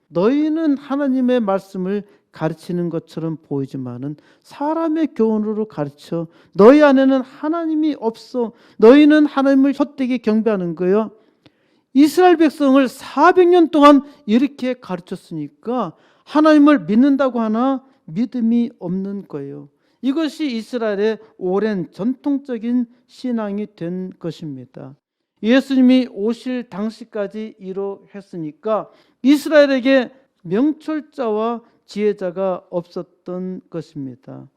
너희는 하나님의 말씀을 가르치는 것처럼 보이지만은 사람의 교훈으로 가르쳐 너희 안에는 하나님이 없어. 너희는 하나님을 헛되게 경배하는 거예요. 이스라엘 백성을 400년 동안 이렇게 가르쳤으니까 하나님을 믿는다고 하나 믿음이 없는 거예요. 이것이 이스라엘의 오랜 전통적인 신앙이 된 것입니다. 예수님이 오실 당시까지 이러했으니까 이스라엘에게 명철자와 지혜자가 없었던 것입니다.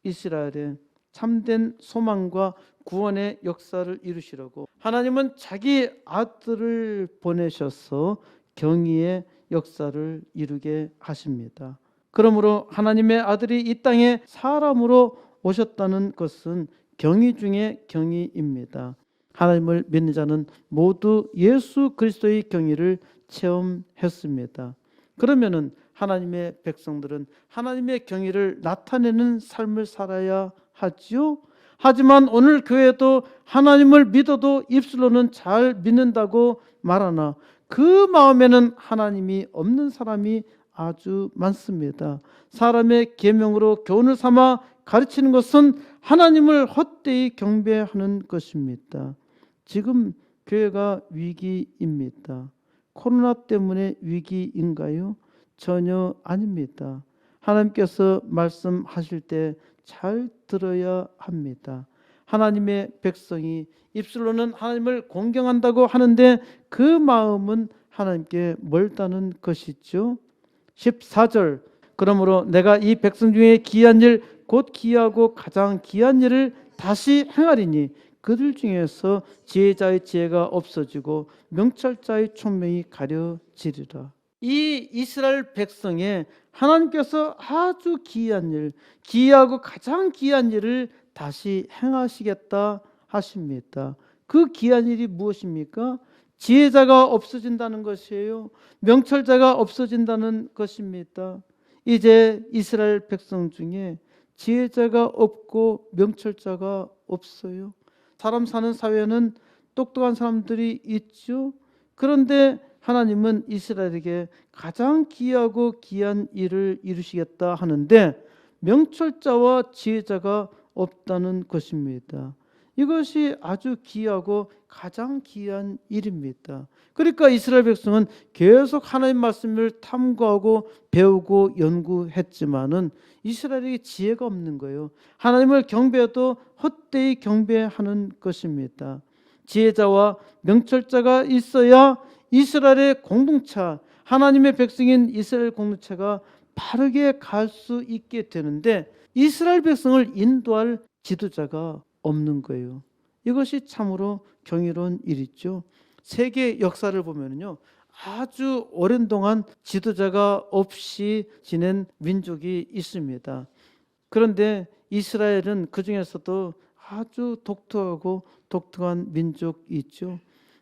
이스라엘의 참된 소망과 구원의 역사를 이루시려고 하나님은 자기 아들을 보내셔서 경의의 역사를 이루게 하십니다. 그러므로 하나님의 아들이 이 땅에 사람으로 오셨다는 것은 경의 중에 경의입니다. 하나님을 믿는 자는 모두 예수 그리스도의 경의를 체험했습니다. 그러면은 하나님의 백성들은 하나님의 경의를 나타내는 삶을 살아야 하지요. 하지만 오늘 교회도 하나님을 믿어도 입술로는 잘 믿는다고 말하나 그 마음에는 하나님이 없는 사람이 아주 많습니다. 사람의 계명으로 교훈을 삼아 가르치는 것은 하나님을 헛되이 경배하는 것입니다. 지금 교회가 위기입니다. 코로나 때문에 위기인가요? 전혀 아닙니다. 하나님께서 말씀하실 때 잘 들어야 합니다. 하나님의 백성이 입술로는 하나님을 공경한다고 하는데 그 마음은 하나님께 멀다는 것이죠. 14절, 그러므로 내가 이 백성 중에 기이한 일, 곧 기이하고 가장 기이한 일을 다시 행하리니 그들 중에서 지혜자의 지혜가 없어지고 명철자의 총명이 가려지리라. 이 이스라엘 백성에 하나님께서 아주 기이한 일, 기이하고 가장 기이한 일을 다시 행하시겠다 하십니다. 그 기이한 일이 무엇입니까? 지혜자가 없어진다는 것이에요. 명철자가 없어진다는 것입니다. 이제 이스라엘 백성 중에 지혜자가 없고 명철자가 없어요. 사람 사는 사회는 똑똑한 사람들이 있죠. 그런데 하나님은 이스라엘에게 가장 기이하고 기이한 일을 이루시겠다 하는데 명철자와 지혜자가 없다는 것입니다. 이것이 아주 기이하고 가장 기이한 일입니다. 그러니까 이스라엘 백성은 계속 하나님 말씀을 탐구하고 배우고 연구했지만은 이스라엘에게 지혜가 없는 거예요. 하나님을 경배해도 헛되이 경배하는 것입니다. 지혜자와 명철자가 있어야 이스라엘의 공동체, 하나님의 백성인 이스라엘 공동체가 바르게 갈 수 있게 되는데 이스라엘 백성을 인도할 지도자가 없는 거예요. 이것이 참으로 경이로운 일이죠. 세계 역사를 보면요, 아주 오랜 동안 지도자가 없이 지낸 민족이 있습니다. 그런데 이스라엘은 그 중에서도 아주 독특한 민족이 있죠.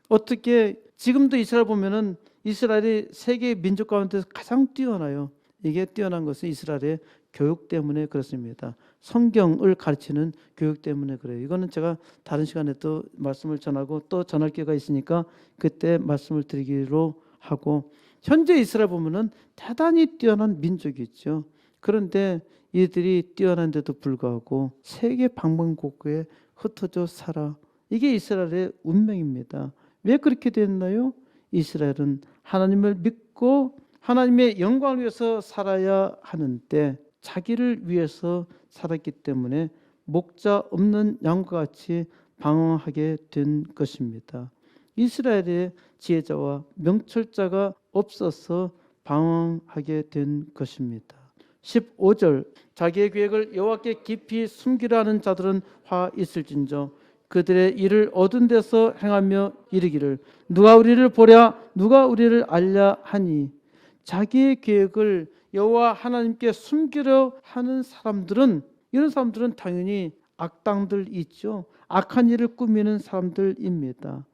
어떻게 지금도 이스라엘 보면은 이스라엘이 세계 민족 가운데서 가장 뛰어나요. 이게 뛰어난 것은 이스라엘의 교육 때문에 그렇습니다. 성경을 가르치는 교육 때문에 그래요. 이거는 제가 다른 시간에 또 말씀을 전하고 또 전할 기회가 있으니까 그때 말씀을 드리기로 하고, 현재 이스라엘 보면은 대단히 뛰어난 민족이 있죠. 그런데 이들이 뛰어난데도 불구하고 세계 방방곡곡에 흩어져 살아. 이게 이스라엘의 운명입니다. 왜 그렇게 됐나요? 이스라엘은 하나님을 믿고 하나님의 영광을 위해서 살아야 하는데 자기를 위해서 살았기 때문에 목자 없는 양과 같이 방황하게 된 것입니다. 이스라엘의 지혜자와 명철자가 없어서 방황하게 된 것입니다. 15절, 자기의 계획을 여호와께 깊이 숨기려 하는 자들은 화 있을진저 그들의 일을 얻은 데서 행하며 이르기를 누가 우리를 보랴 누가 우리를 알랴 하니. 자기의 계획을 여호와 하나님께 숨기려 하는 사람들은, 이런 사람들은 당연히 악당들 있죠. 악한 일을 꾸미는 사람들입니다.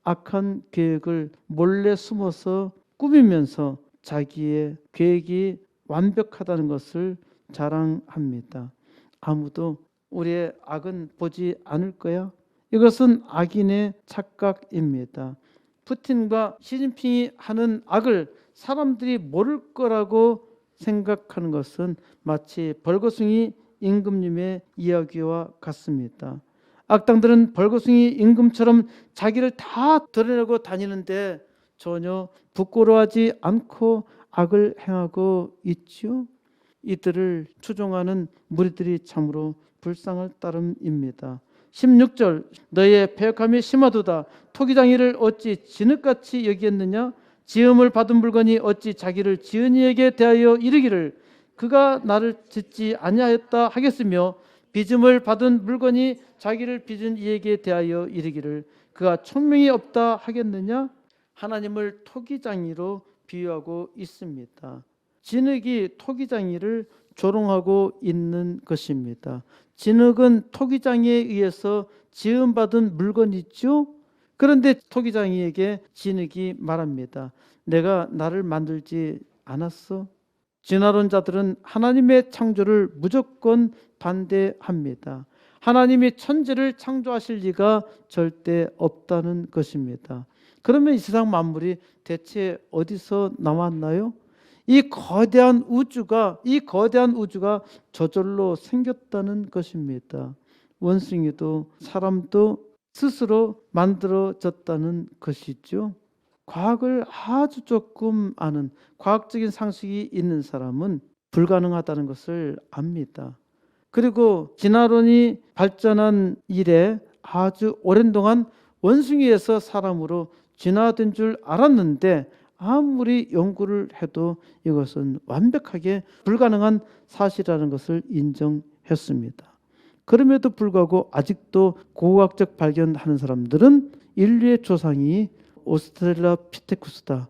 악한 계획을 몰래 숨어서 꾸미면서 자기의 계획이 완벽하다는 것을 자랑합니다. 아무도 우리의 악은 보지 않을 거야. 이것은 악인의 착각입니다. 푸틴과 시진핑이 하는 악을 사람들이 모를 거라고 생각하는 것은 마치 벌거숭이 임금님의 이야기와 같습니다. 악당들은 벌거숭이 임금처럼 자기를 다 드러내고 다니는데 전혀 부끄러워하지 않고 악을 행하고 있죠. 이들을 추종하는 무리들이 참으로 불쌍할 따름입니다. 16절, 너희의 패역함이 심하도다. 토기장이를 어찌 진흙같이 여기겠느냐? 지음을 받은 물건이 어찌 자기를 지은 이에게 대하여 이르기를 그가 나를 짓지 아니하였다 하겠으며 빚음을 받은 물건이 자기를 빚은 이에게 대하여 이르기를 그가 총명이 없다 하겠느냐? 하나님을 토기장이로 비유하고 있습니다. 진흙이 토기장이를 조롱하고 있는 것입니다. 진흙은 토기장이에 의해서 지음받은 물건이죠. 그런데 토기장이에게 진흙이 말합니다. 내가 나를 만들지 않았어? 진화론자들은 하나님의 창조를 무조건 반대합니다. 하나님이 천지를 창조하실 리가 절대 없다는 것입니다. 그러면 이 세상 만물이 대체 어디서 나왔나요? 이 거대한 우주가 저절로 생겼다는 것입니다. 원숭이도 사람도 스스로 만들어졌다는 것이죠. 과학을 아주 조금 아는 과학적인 상식이 있는 사람은 불가능하다는 것을 압니다. 그리고 진화론이 발전한 이래 아주 오랜 동안 원숭이에서 사람으로 진화된 줄 알았는데 아무리 연구를 해도 이것은 완벽하게 불가능한 사실이라는 것을 인정했습니다. 그럼에도 불구하고 아직도 고고학적 발견하는 사람들은 인류의 조상이 오스트랄로피테쿠스다.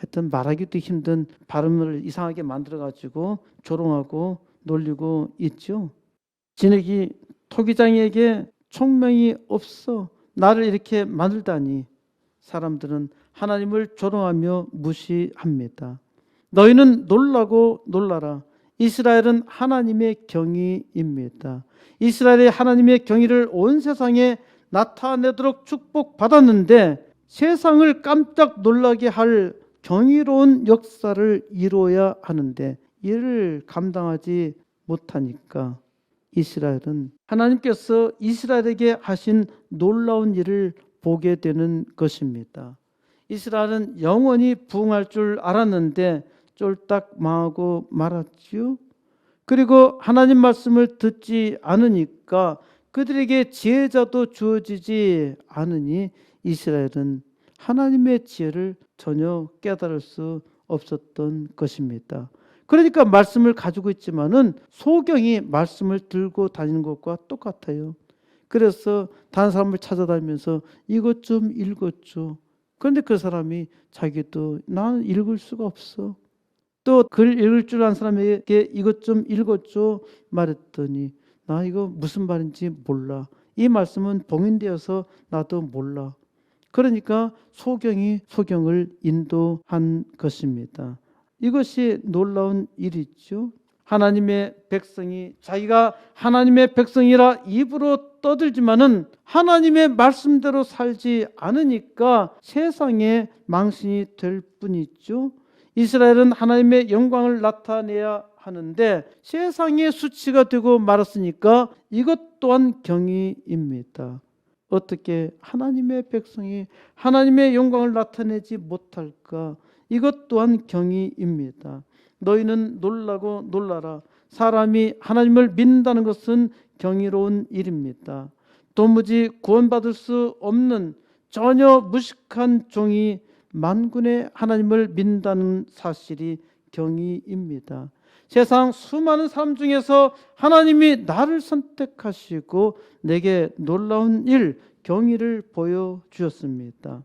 하여튼 말하기도 힘든 발음을 이상하게 만들어가지고 조롱하고 놀리고 있죠. 진흙이 토기장이에게 총명이 없어 나를 이렇게 만들다니. 사람들은 하나님을 조롱하며 무시합니다. 너희는 놀라고 놀라라. 이스라엘은 하나님의 경위입니다. 이스라엘이 하나님의 경위를 온 세상에 나타내도록 축복받았는데 세상을 깜짝 놀라게 할 경이로운 역사를 이루어야 하는데 이를 감당하지 못하니까 이스라엘은 하나님께서 이스라엘에게 하신 놀라운 일을 보게 되는 것입니다. 이스라엘은 영원히 부흥할 줄 알았는데 쫄딱 망하고 말았지요. 그리고 하나님 말씀을 듣지 않으니까 그들에게 지혜자도 주어지지 않으니 이스라엘은 하나님의 지혜를 전혀 깨달을 수 없었던 것입니다. 그러니까 말씀을 가지고 있지만은 소경이 말씀을 들고 다니는 것과 똑같아요. 그래서 다른 사람을 찾아다니면서 이것 좀 읽어줘. 그런데 그 사람이 자기도 나는 읽을 수가 없어. 또 글 읽을 줄 아는 사람에게 이것 좀 읽어줘 말했더니 나 이거 무슨 말인지 몰라. 이 말씀은 봉인되어서 나도 몰라. 그러니까 소경이 소경을 인도한 것입니다. 이것이 놀라운 일이죠. 하나님의 백성이 자기가 하나님의 백성이라 입으로 떠들지만은 하나님의 말씀대로 살지 않으니까 세상에 망신이 될 뿐이죠. 이스라엘은 하나님의 영광을 나타내야 하는데 세상의 수치가 되고 말았으니까 이것 또한 경이입니다. 어떻게 하나님의 백성이 하나님의 영광을 나타내지 못할까? 이것 또한 경이입니다. 너희는 놀라고 놀라라. 사람이 하나님을 믿는다는 것은 경이로운 일입니다. 도무지 구원받을 수 없는 전혀 무식한 종이 만군의 하나님을 믿는다는 사실이 경이입니다. 세상 수많은 사람 중에서 하나님이 나를 선택하시고 내게 놀라운 일, 경의를 보여주셨습니다.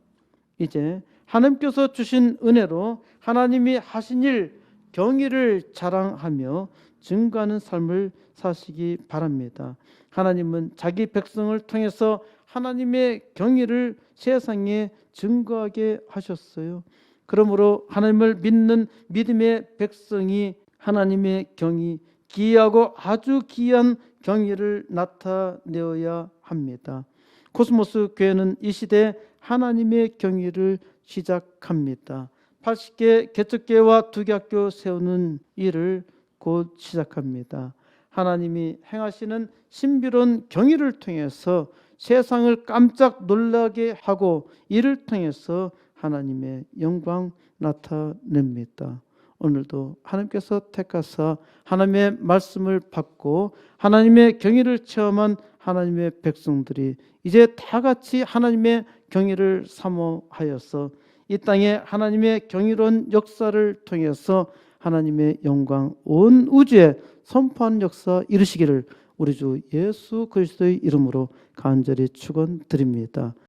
이제 하나님께서 주신 은혜로 하나님이 하신 일, 경의를 자랑하며 증거하는 삶을 사시기 바랍니다. 하나님은 자기 백성을 통해서 하나님의 경의를 세상에 증거하게 하셨어요. 그러므로 하나님을 믿는 믿음의 백성이 하나님의 경의, 기이하고 아주 기이한 경의를 나타내어야 합니다. 코스모스 교회는 이 시대 하나님의 경의를 시작합니다. 80개 개척교회와 2개 학교 세우는 일을 곧 시작합니다. 하나님이 행하시는 신비로운 경의를 통해서 세상을 깜짝 놀라게 하고 이를 통해서 하나님의 영광 나타냅니다. 오늘도 하나님께서 택하사 하나님의 말씀을 받고 하나님의 경의를 체험한 하나님의 백성들이 이제 다 같이 하나님의 경의를 사모하여서 이 땅에 하나님의 경이로운 역사를 통해서 하나님의 영광 온 우주에 선포하는 역사 이루시기를 우리 주 예수 그리스도의 이름으로 간절히 축원드립니다.